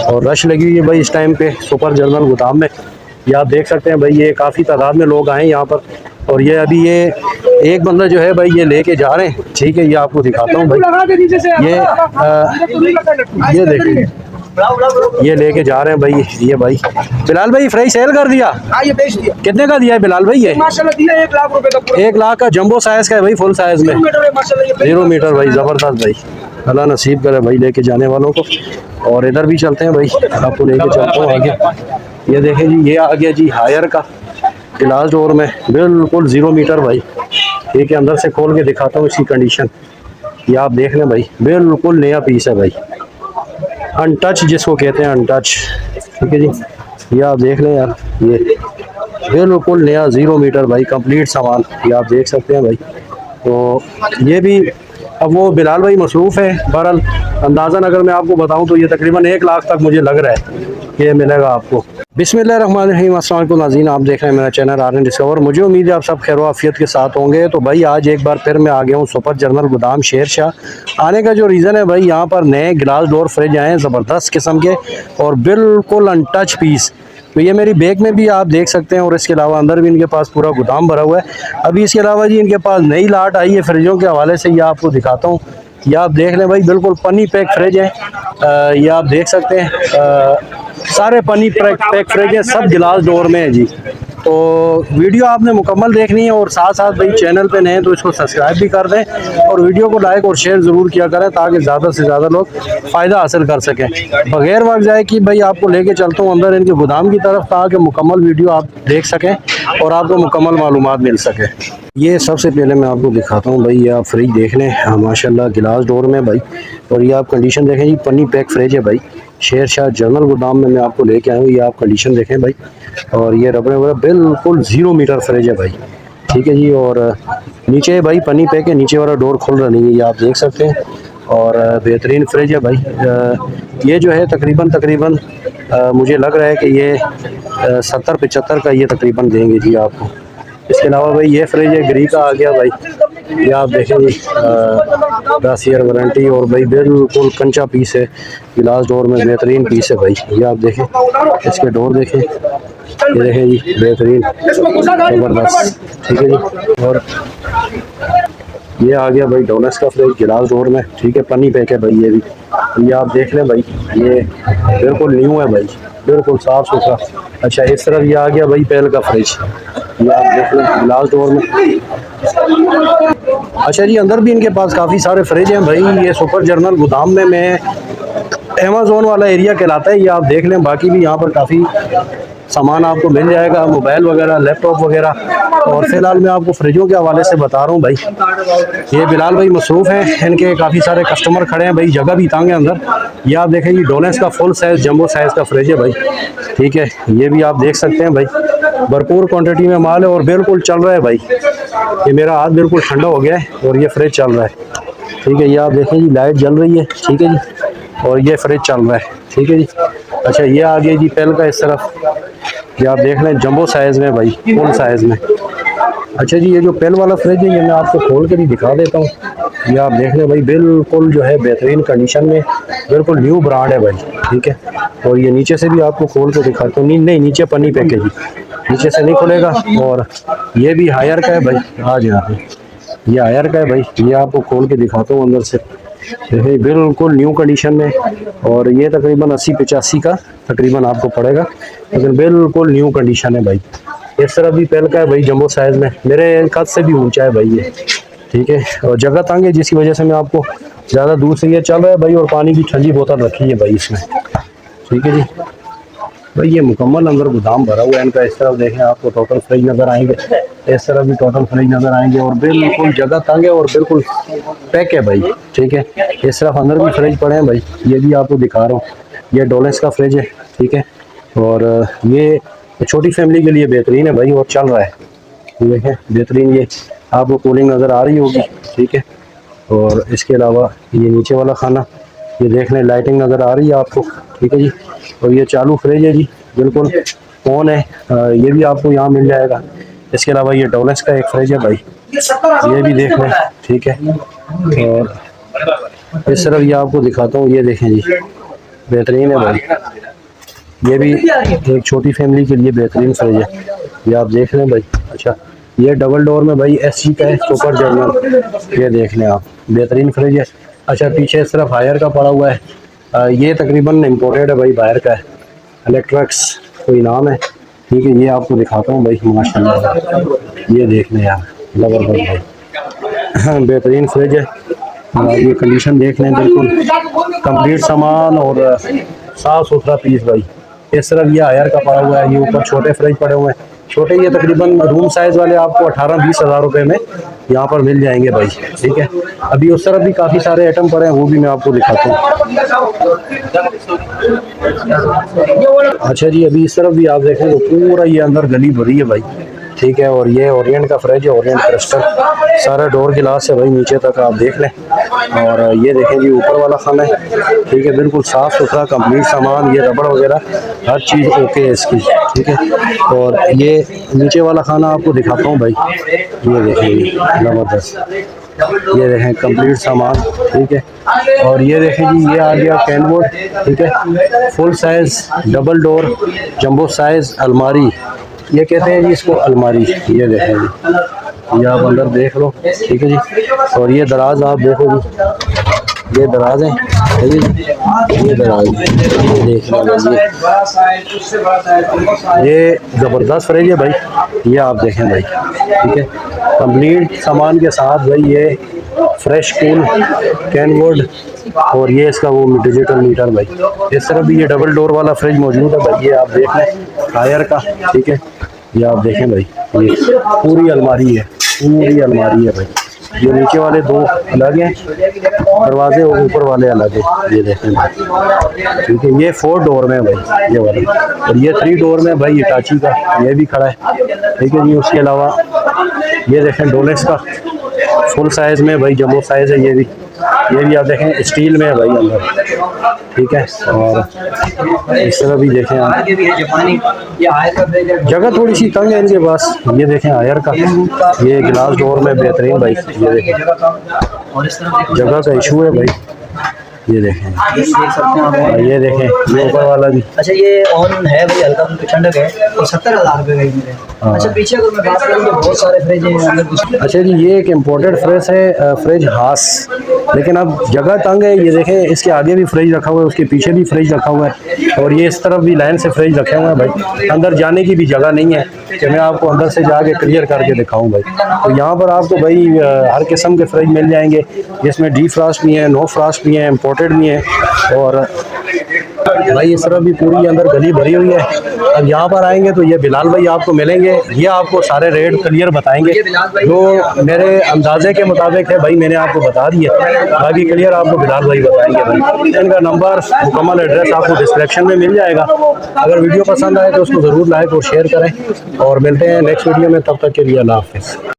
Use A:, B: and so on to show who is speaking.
A: और रश लगी हुई है भाई इस टाइम पे सुपर जनरल गोदाम में। ये आप देख सकते हैं भाई, ये काफ़ी तादाद में लोग आए हैं यहाँ पर। और ये अभी ये एक बंदा जो है भाई ये लेके जा रहे हैं, ठीक है। ये आपको दिखाता हूँ भाई, ये देखिए ये लेके जा रहे हैं भाई। ये भाई बिलाल भाई फ्राई सेल कर दिया?
B: हाँ ये बेच दिया।
A: कितने का दिया है बिलाल भाई? ये
B: माशाल्लाह दिया 1 लाख रुपए का पूरा।
A: 1 लाख का जंबो साइज का है भाई, फुल साइज में 0 मीटर भाई, ज़बरदस्त भाई। अल्लाह नसीब करे भाई लेके जाने वालों को। और इधर भी चलते हैं भाई, आपको लेके चलता हूँ आगे। ये देखें जी, ये आ गया जी हायर का गिलास डोर में, बिल्कुल 0 मीटर भाई, ठीक है। अंदर से खोल के दिखाता हूँ इसकी कंडीशन। ये आप देख लें भाई, बिल्कुल नया पीस है भाई, अनटच जिसको कहते हैं, अनटच, ठीक है जी। ये आप देख लें यार, ये बिल्कुल नया 0 मीटर भाई, कंप्लीट सामान। ये आप देख सकते हैं भाई। तो ये भी अब वो बिलाल भाई मसरूफ़ है, बहरहाल अंदाज़न अगर मैं आपको बताऊं तो ये तकरीबन 1 लाख तक मुझे लग रहा है कि ये मिलेगा आपको। बिस्मिल्लाहिर्रहमानिर्रहीम, अस्सलाम वालेकुम नाज़रीन, आप देख रहे हैं मेरा चैनल आर्यन डिस्कवर। मुझे उम्मीद है आप सब खैर आफियत के साथ होंगे। तो भाई आज एक बार फिर मैं आ गया हूँ सुपर जनरल गोदाम शेर शाह। आने का जो रीज़न है भाई, यहाँ पर नए गिलास डोर फ्रिज आए हैं ज़बरदस्त किस्म के और बिल्कुल अनटच पीस। तो ये मेरी बैग में भी आप देख सकते हैं, और इसके अलावा अंदर भी इनके पास पूरा गोदाम भरा हुआ है। अभी इसके अलावा जी इनके पास नई लाट आई है फ्रिजों के हवाले से, ये आपको दिखाता हूँ। ये आप देख लें भाई, बिल्कुल पन्नी पैक फ्रिज है। ये आप देख सकते हैं, सारे पन्नी पैक फ्रिज है, सब गिलास डोर में है जी। तो वीडियो आपने मुकम्मल देखनी है, और साथ साथ भाई चैनल पे नए हैं तो इसको सब्सक्राइब भी कर दें, और वीडियो को लाइक और शेयर ज़रूर किया करें ताकि ज़्यादा से ज़्यादा लोग फ़ायदा हासिल कर सकें। बगैर वक्त जाए कि भाई आपको लेके चलता हूँ अंदर इनके गोदाम की तरफ, ताकि मुकम्मल वीडियो आप देख सकें और आपको मुकम्मल मालूमात मिल सके। ये सबसे पहले मैं आपको दिखाता हूँ भाई, ये आप फ्रिज देख लें, माशाल्लाह गिलास डोर में भाई। और ये आप कंडीशन देखें जी, पन्नी पैक फ्रिज है भाई, शेर शाह जनरल गोदाम में मैं आपको लेके आया हूँ। ये आप कंडीशन देखें भाई, और ये रबड़े वगैरह बिल्कुल 0 मीटर फ्रिज है भाई, ठीक है जी। और नीचे भाई पन्नी पैक है, नीचे वाला डोर खुल रहा नहीं है, ये आप देख सकते हैं। और बेहतरीन फ्रिज है भाई। ये जो है तकरीबन मुझे लग रहा है कि ये 70-75 का ये तकरीबन देंगे जी आपको। इसके अलावा भाई ये फ्रिज है, ग्री का आ गया भाई। ये आप देखें जी, 10 ईयर वारंटी, और भाई बिल्कुल कंचा पीस है, गिलास डोर में बेहतरीन पीस है भाई। ये आप देखें, इसके डोर देखें, ये देखें जी, बेहतरीन ज़बरदस्त, ठीक है जी। और ये आ गया भाई डोनस का फ्रिज गिलास डोर में, ठीक है, पन्नी पैक है भाई ये भी। ये आप देख लें भाई, ये बिल्कुल न्यू है भाई, बिल्कुल साफ़ सुथरा। अच्छा, इस तरफ ये आ गया भाई पहल का फ्रिज, ये आप देख लें गिलास डोर में। अच्छा जी, अंदर भी इनके पास काफ़ी सारे फ्रिज हैं भाई। ये सुपर जनरल गोदाम में मैं अमेज़ोन वाला एरिया कहलाता है, ये आप देख लें। बाकी भी यहाँ पर काफ़ी सामान आपको मिल जाएगा, मोबाइल वगैरह, लैपटॉप वगैरह। और फिलहाल मैं आपको फ्रिजों के हवाले से बता रहा हूँ भाई। ये बिलाल भाई मसरूफ़ हैं, इनके काफ़ी सारे कस्टमर खड़े हैं भाई, जगह भी तंग है अंदर। ये आप देखें जी, डोनेस का फुल साइज़ जंबो साइज़ का फ्रिज है भाई, ठीक है। ये भी आप देख सकते हैं भाई, भरपूर क्वांटिटी में माल है और बिल्कुल चल रहा है भाई। ये मेरा हाथ बिल्कुल ठंडा हो गया है और ये फ्रिज चल रहा है, ठीक है। ये आप देखें जी, लाइट जल रही है, ठीक है जी, और ये फ्रिज चल रहा है, ठीक है जी। अच्छा, ये आ गया जी पेल का इस तरफ, ये आप देख लें जंबो साइज़ में भाई, फुल साइज़ में। अच्छा जी, ये जो पेल वाला फ्रिज है ये मैं आपको खोल के भी दिखा देता हूँ। ये आप देख लें भाई, बिल्कुल जो है बेहतरीन कंडीशन में, बिल्कुल न्यू ब्रांड है भाई, ठीक है। और ये नीचे से भी आपको खोल के दिखाता हूँ। नहीं, नीचे पन्नी पैक है जी, नीचे से नहीं खुलेगा। और ये भी हायर का है भाई, आज यहाँ पे ये हायर का है भाई। ये आपको खोल के दिखाता हूँ अंदर से, देखिए बिल्कुल न्यू कंडीशन में। और ये तकरीबन 80-85 का तकरीबन आपको पड़ेगा, लेकिन बिल्कुल न्यू कंडीशन है भाई। इस तरह भी पेल का है भाई, जंबो साइज़ में, मेरे कद से भी ऊंचा है भाई ये, ठीक है। और जगह तंग है जिसकी वजह से मैं आपको ज़्यादा दूर से ये चल रहा है भाई। और पानी की ठंडी बोतल रखी है भाई इसमें, ठीक है जी। भाई ये मुकम्मल अंदर गोदाम भरा हुआ है इनका। इस तरफ देखें, आपको टोटल फ्रिज नज़र आएंगे, इस तरफ भी टोटल फ्रिज नज़र आएंगे, और बिल्कुल जगह तंग है और बिल्कुल पैक है भाई, ठीक है। इस तरफ अंदर भी फ्रिज पड़े हैं भाई, ये भी आपको दिखा रहा हूँ। ये डोलेस का फ्रिज है, ठीक है। और ये छोटी फैमिली के लिए बेहतरीन है भाई, और चल रहा है, देखें बेहतरीन। ये आपको कूलिंग नज़र आ रही होगी, ठीक है। और इसके अलावा ये नीचे वाला खाना, ये देख लें लाइटिंग नज़र आ रही है आपको, ठीक है जी। और ये चालू फ्रिज है जी, बिल्कुल ऑन है, ये भी आपको यहाँ मिल जाएगा। इसके अलावा ये डोलेस का एक फ्रिज है भाई, ये भी देख लें, ठीक है। और इस तरफ ये आपको दिखाता हूँ, ये देखें जी, बेहतरीन है भाई। ये भी एक छोटी फैमिली के लिए बेहतरीन फ्रिज है, ये आप देख लें भाई। अच्छा ये डबल डोर में भाई SC का है, सुपर जर्नल, ये देख लें आप, बेहतरीन फ्रिज है। अच्छा पीछे इस तरफ हायर का पड़ा हुआ है, ये तकरीबन इम्पोर्टेड है भाई, बाहर का है, इलेक्ट्रिक्स कोई नाम है। ठीक है, ये आपको दिखाता हूँ भाई, माशाल्लाह ये देख लें यार, ज़बरदस्त भाई, बेहतरीन फ्रिज है। ये कंडीशन देख लें, बिल्कुल कंप्लीट सामान और साफ़ सुथरा पीस भाई। इस तरफ ये हायर का पड़ा हुआ है, ये ऊपर छोटे फ्रिज पड़े हुए हैं, छोटे, ये तकरीबन रूम साइज़ वाले आपको 18-20 हज़ार रुपये में यहाँ पर मिल जाएंगे भाई। ठीक है, अभी उस तरफ भी काफ़ी सारे आइटम पड़े हैं, वो भी मैं आपको दिखाता हूँ। अच्छा जी, अभी इस तरफ भी आप देखें तो पूरा ये अंदर गली भरी है भाई। ठीक है, और ये ओरिएंट का फ्रिज है, ओरिएंट क्रिस्टल, सारा डोर गिलास है भाई नीचे तक, आप देख लें। और ये देखें जी ऊपर वाला खाना है। ठीक है, बिल्कुल साफ़ सुथरा कंप्लीट सामान, ये रबड़ वगैरह हर चीज़ ओके है इसकी। ठीक है, और ये नीचे वाला खाना आपको दिखाता हूँ भाई, ये देखें ज़बरदस्त, ये देखें कंप्लीट सामान। ठीक है, और ये देखें जी, ये आ गया कैनवुड। ठीक है, full size double door jumbo size अलमारी, ये कहते हैं जी इसको अलमारी, ये देखें जी, ये आप अंदर देख लो। ठीक है जी, और ये दराज आप देखो जी, ये दराज है, ये दराज, ये देख लो, ये ज़बरदस्त फ्रिज है भाई, ये आप देखें भाई। ठीक है, कंप्लीट सामान के साथ भाई, ये फ्रेश कूल कैनवुड, और ये इसका वो डिजिटल मीटर भाई। इस तरफ भी ये डबल डोर वाला फ्रिज मौजूद है भाई, ये आप देख लें हायर का। ठीक है, ये आप देखें भाई, ये पूरी अलमारी है, पूरी अलमारी है भाई। ये नीचे वाले दो अलग हैं दरवाजे, और ऊपर वाले अलग है, ये देखें भाई। ठीक है, ये 4 डोर में है भाई ये वाला, और ये 3 डोर में भाई इटाची का, ये भी खड़ा है। ठीक है जी, उसके अलावा ये देखें डोलेक्स का फुल साइज़ में भाई, जम्बो साइज़ है, ये भी आप देखें स्टील में है भाई अंदर। ठीक है, और इस तरह भी देखें आप, जगह थोड़ी सी तंग है इनके पास। ये देखें हायर का, ये गिलास डोर में बेहतरीन भाई, ये देखें जगह का इशू है भाई, ये देखें, ये देखें ये ऊपर वाला भी।
C: अच्छा ये ऑन है भाई, हल्का ठंडक है, और 70,000 रुपये का ही मिले। अच्छा पीछे अगर मैं बात करूँ तो बहुत सारे फ्रिज हैं।
A: अच्छा जी, ये एक इम्पोर्टेड फ्रिज है, फ्रिज हास, लेकिन अब जगह तंग है। ये देखें इसके आगे भी फ्रिज रखा हुआ है, उसके पीछे भी फ्रिज रखा हुआ है, और ये इस तरफ भी लाइन से फ्रिज रखे हुए हैं भाई। अंदर जाने की भी जगह नहीं है कि मैं आपको अंदर से जाके क्लियर करके दिखाऊं भाई। तो यहाँ पर आपको भाई हर किस्म के फ्रिज मिल जाएंगे, जिसमें डी फ्रास्ट भी हैं, नो फ्रास्ट भी हैं, इम्पोर्टेड भी हैं, और भाई इस तरफ भी पूरी अंदर गली भरी हुई है। अब यहाँ पर आएंगे तो ये बिलाल भाई आपको मिलेंगे, ये आपको सारे रेट क्लियर बताएंगे, जो मेरे अंदाजे के मुताबिक है भाई, मैंने आपको बता दिया, बाकी क्लियर आपको बिलाल भाई बताएंगे भाई। इनका नंबर, मुकम्मल एड्रेस आपको डिस्क्रिप्शन में मिल जाएगा। अगर वीडियो पसंद आए तो उसको ज़रूर लाइक और शेयर करें, और मिलते हैं नेक्स्ट वीडियो में, तब तक के लिए अल्लाह हाफ़िज़।